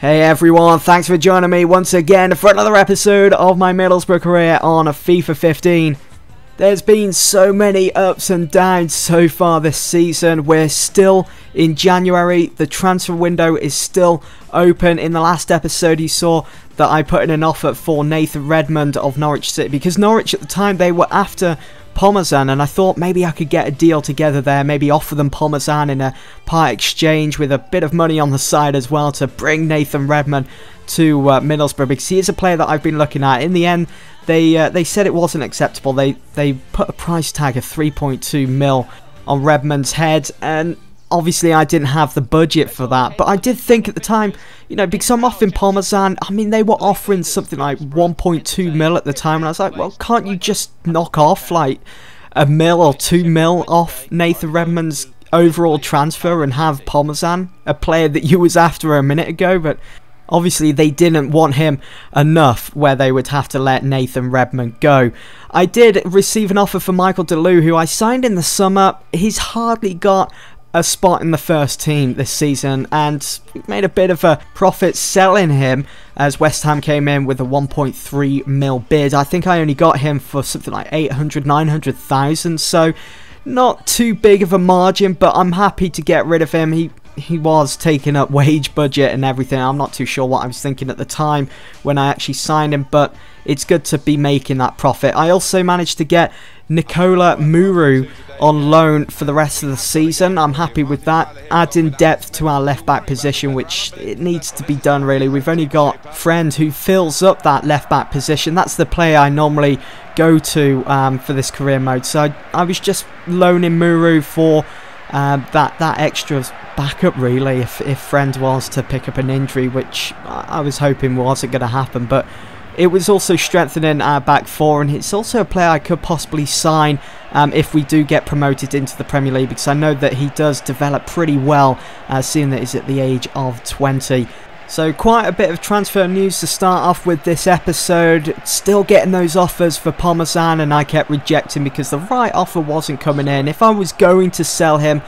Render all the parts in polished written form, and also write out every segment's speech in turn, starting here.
Hey everyone, thanks for joining me once again for another episode of my Middlesbrough career on FIFA 15. There's been so many ups and downs so far this season. We're still in January, the transfer window is still open. In the last episode you saw that I put in an offer for Nathan Redmond of Norwich City, because Norwich at the time, they were after Parmesan, and I thought maybe I could get a deal together there, maybe offer them Parmesan in a part exchange with a bit of money on the side as well to bring Nathan Redmond to Middlesbrough, because he is a player that I've been looking at. In the end, they said it wasn't acceptable. They put a price tag of 3.2 mil on Redmond's head, and obviously I didn't have the budget for that, but I did think at the time, you know, because I'm offering Parmesan, I mean, they were offering something like 1.2 mil at the time, and I was like, well, can't you just knock off like a mil or 2 mil off Nathan Redmond's overall transfer and have Parmesan, a player that you was after a minute ago? But obviously they didn't want him enough where they would have to let Nathan Redmond go. I did receive an offer for Michael Deleu, who I signed in the summer. He's hardly got a spot in the first team this season, and we made a bit of a profit selling him as West Ham came in with a 1.3 mil bid. I think I only got him for something like 800,000-900,000, so not too big of a margin, but I'm happy to get rid of him. He was taking up wage budget and everything. I'm not too sure what I was thinking at the time when I actually signed him, but it's good to be making that profit. I also managed to get Nicola Muru on loan for the rest of the season. I'm happy with that, adding depth to our left back position, which it needs to be done really. We've only got Friend who fills up that left back position. That's the player I normally go to for this career mode, so I was just loaning Muru for that extra backup really, if Friend was to pick up an injury, which I was hoping wasn't going to happen. But it was also strengthening our back four, and it's also a player I could possibly sign if we do get promoted into the Premier League, because I know that he does develop pretty well, seeing that he's at the age of 20. So quite a bit of transfer news to start off with this episode. Still getting those offers for Parmesan, and I kept rejecting because the right offer wasn't coming in. If I was going to sell him,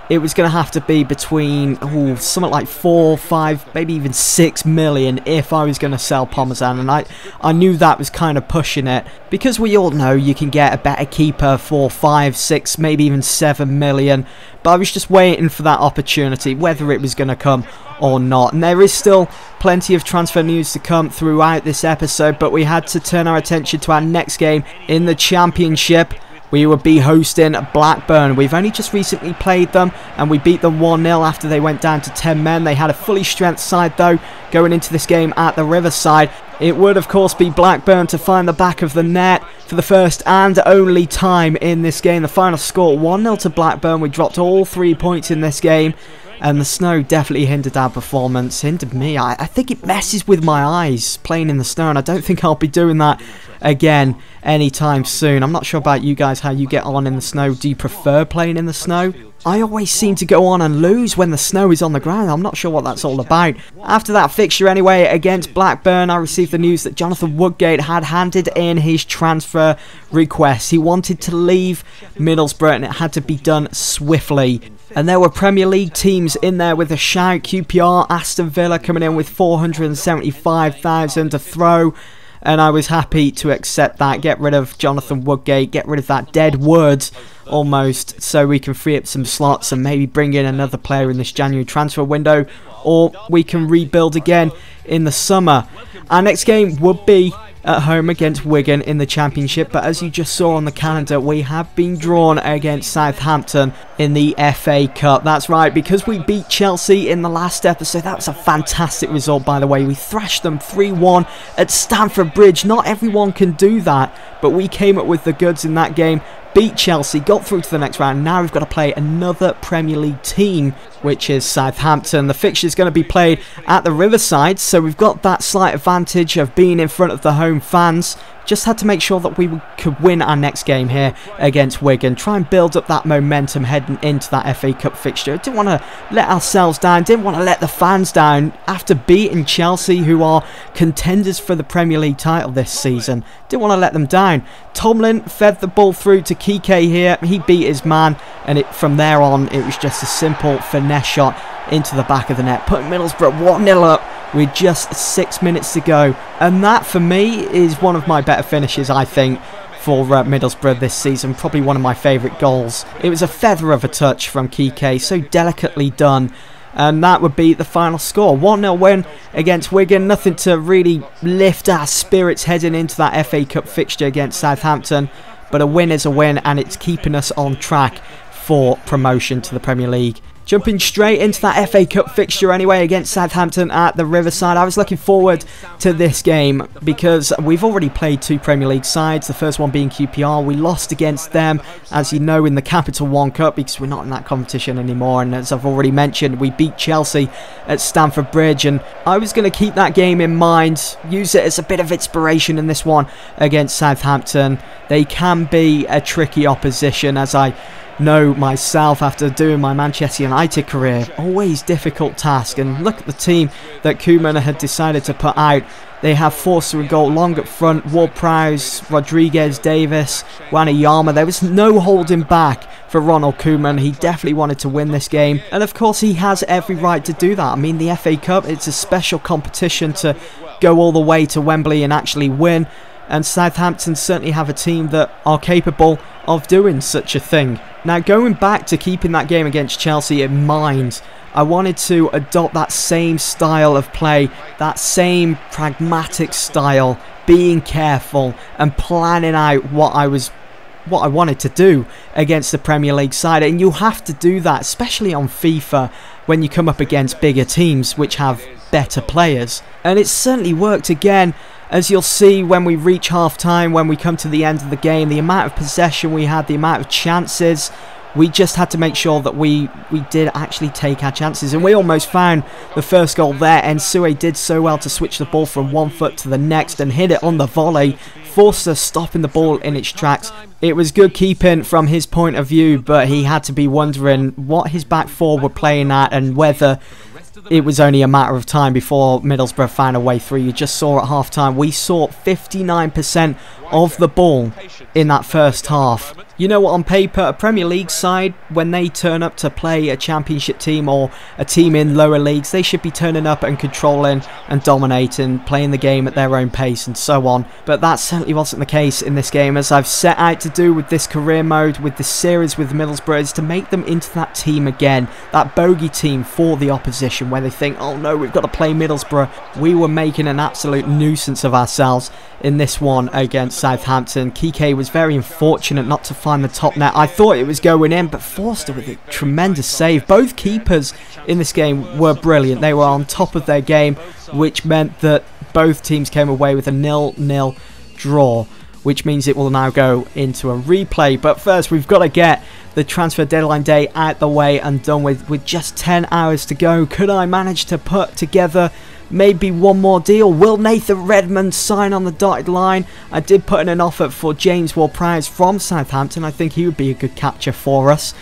it was going to have to be between something like 4, 5, maybe even 6 million if I was going to sell Parmesan, and I knew that was kind of pushing it, because we all know you can get a better keeper for 5, 6, maybe even 7 million, but I was just waiting for that opportunity, whether it was going to come or not. And there is still plenty of transfer news to come throughout this episode, but we had to turn our attention to our next game in the Championship. We will be hosting Blackburn. We've only just recently played them, and we beat them 1-0 after they went down to 10 men. They had a fully strength side though going into this game at the Riverside. It would of course be Blackburn to find the back of the net for the first and only time in this game. The final score 1-0 to Blackburn. We dropped all 3 points in this game, and the snow definitely hindered our performance, hindered me. I think it messes with my eyes playing in the snow, and I don't think I'll be doing that again anytime soon. I'm not sure about you guys, how you get on in the snow. Do you prefer playing in the snow? I always seem to go on and lose when the snow is on the ground. I'm not sure what that's all about. After that fixture anyway against Blackburn, I received the news that Jonathan Woodgate had handed in his transfer request. He wanted to leave Middlesbrough, and it had to be done swiftly. And there were Premier League teams in there with a shout. QPR, Aston Villa coming in with 475,000 to throw. And I was happy to accept that, get rid of Jonathan Woodgate, get rid of that dead word almost, so we can free up some slots and maybe bring in another player in this January transfer window, or we can rebuild again in the summer. Our next game would be at home against Wigan in the Championship, but as you just saw on the calendar, we have been drawn against Southampton in the FA Cup. That's right, because we beat Chelsea in the last episode. That was a fantastic result, by the way. We thrashed them 3-1 at Stamford Bridge. Not everyone can do that, but we came up with the goods in that game, beat Chelsea, got through to the next round. Now we've got to play another Premier League team, which is Southampton. The fixture is going to be played at the Riverside, so we've got that slight advantage of being in front of the home fans. Just had to make sure that we could win our next game here against Wigan. Try and build up that momentum heading into that FA Cup fixture. Didn't want to let ourselves down. Didn't want to let the fans down after beating Chelsea, who are contenders for the Premier League title this season. Didn't want to let them down. Tomlin fed the ball through to Kike here. He beat his man, and from there on, it was just a simple finesse shot into the back of the net, putting Middlesbrough 1-0 up with just 6 minutes to go. And that, for me, is one of my better finishes, I think, for Middlesbrough this season. Probably one of my favourite goals. It was a feather of a touch from Kike, so delicately done. And that would be the final score. 1-0 win against Wigan. Nothing to really lift our spirits heading into that FA Cup fixture against Southampton. But a win is a win, and it's keeping us on track for promotion to the Premier League. Jumping straight into that FA Cup fixture anyway against Southampton at the Riverside. I was looking forward to this game because we've already played 2 Premier League sides. The first one being QPR. We lost against them, as you know, in the Capital One Cup because we're not in that competition anymore. And as I've already mentioned, we beat Chelsea at Stamford Bridge. And I was going to keep that game in mind, use it as a bit of inspiration in this one against Southampton. They can be a tricky opposition, as I know myself after doing my Manchester United career. Always difficult task. And look at the team that Koeman had decided to put out. They have Forster and goal, Long up front, Ward-Prowse, Rodriguez, Davis, Wanyama. There was no holding back for Ronald Koeman. He definitely wanted to win this game, and of course he has every right to do that. I mean, the FA Cup, it's a special competition to go all the way to Wembley and actually win, and Southampton certainly have a team that are capable of doing such a thing. Now, going back to keeping that game against Chelsea in mind, I wanted to adopt that same style of play, that same pragmatic style, being careful and planning out what I wanted to do against the Premier League side. And you have to do that, especially on FIFA, when you come up against bigger teams which have better players. And it certainly worked again. As you'll see when we reach half-time, when we come to the end of the game, the amount of possession we had, the amount of chances, we just had to make sure that we did actually take our chances. And we almost found the first goal there, and Sue did so well to switch the ball from one foot to the next and hit it on the volley. Forster stopping the ball in its tracks. It was good keeping from his point of view, but he had to be wondering what his back four were playing at and whether it was only a matter of time before Middlesbrough found a way through. You just saw at half-time, we saw 59% of the ball in that first half. You know what, on paper, a Premier League side, when they turn up to play a Championship team or a team in lower leagues, they should be turning up and controlling and dominating, playing the game at their own pace and so on. But that certainly wasn't the case in this game, as I've set out to do with this career mode, with this series with Middlesbrough, is to make them into that team again, that bogey team for the opposition, where they think, oh no, we've got to play Middlesbrough. We were making an absolute nuisance of ourselves in this one against Southampton. Kike was very unfortunate not to find the top net. I thought it was going in, but Forster with a tremendous save. Both keepers in this game were brilliant. They were on top of their game, which meant that both teams came away with a 0-0 draw, which means it will now go into a replay. But first, we've got to get the transfer deadline day out the way and done with just 10 hours to go. Could I manage to put together maybe one more deal? Will Nathan Redmond sign on the dotted line? I did put in an offer for James Ward-Prowse from Southampton. I think he would be a good capture for us.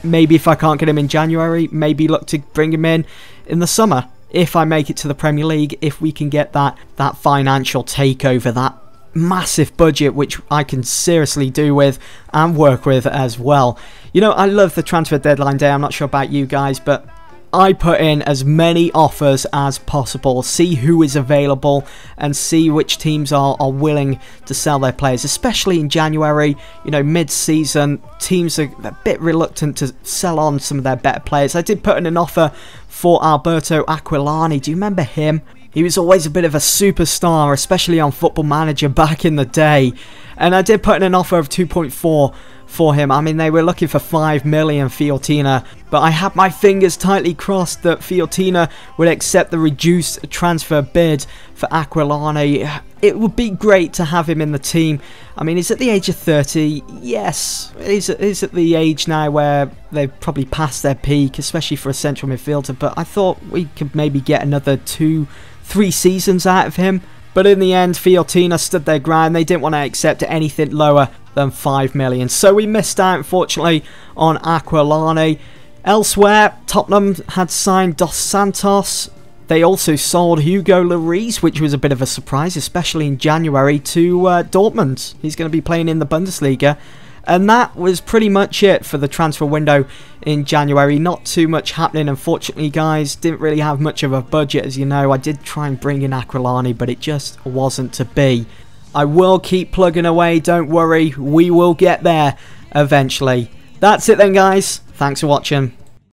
Maybe if I can't get him in January, maybe look to bring him in the summer. If I make it to the Premier League, if we can get that financial takeover, that massive budget, which I can seriously do with and work with as well. You know, I love the transfer deadline day. I'm not sure about you guys, but I put in as many offers as possible, see who is available and see which teams are willing to sell their players, especially in January. You know, mid-season, teams are a bit reluctant to sell on some of their better players. I did put in an offer for Alberto Aquilani. Do you remember him? He was always a bit of a superstar, especially on Football Manager back in the day. And I did put in an offer of 2.4 for him. I mean, they were looking for 5 million Fiorentina, but I had my fingers tightly crossed that Fiorentina would accept the reduced transfer bid for Aquilani. It would be great to have him in the team. I mean, he's at the age of 30. Yes, he's at the age now where they've probably passed their peak, especially for a central midfielder, but I thought we could maybe get another 2-3 seasons out of him. But in the end, Fiorentina stood their ground. They didn't want to accept anything lower than 5 million. So we missed out, unfortunately, on Aquilani. Elsewhere, Tottenham had signed Dos Santos. They also sold Hugo Lloris, which was a bit of a surprise, especially in January, to Dortmund. He's going to be playing in the Bundesliga. And that was pretty much it for the transfer window in January. Not too much happening, unfortunately, guys. Didn't really have much of a budget, as you know. I did try and bring in Aquilani, but it just wasn't to be. I will keep plugging away, don't worry. We will get there eventually. That's it then, guys. Thanks for watching.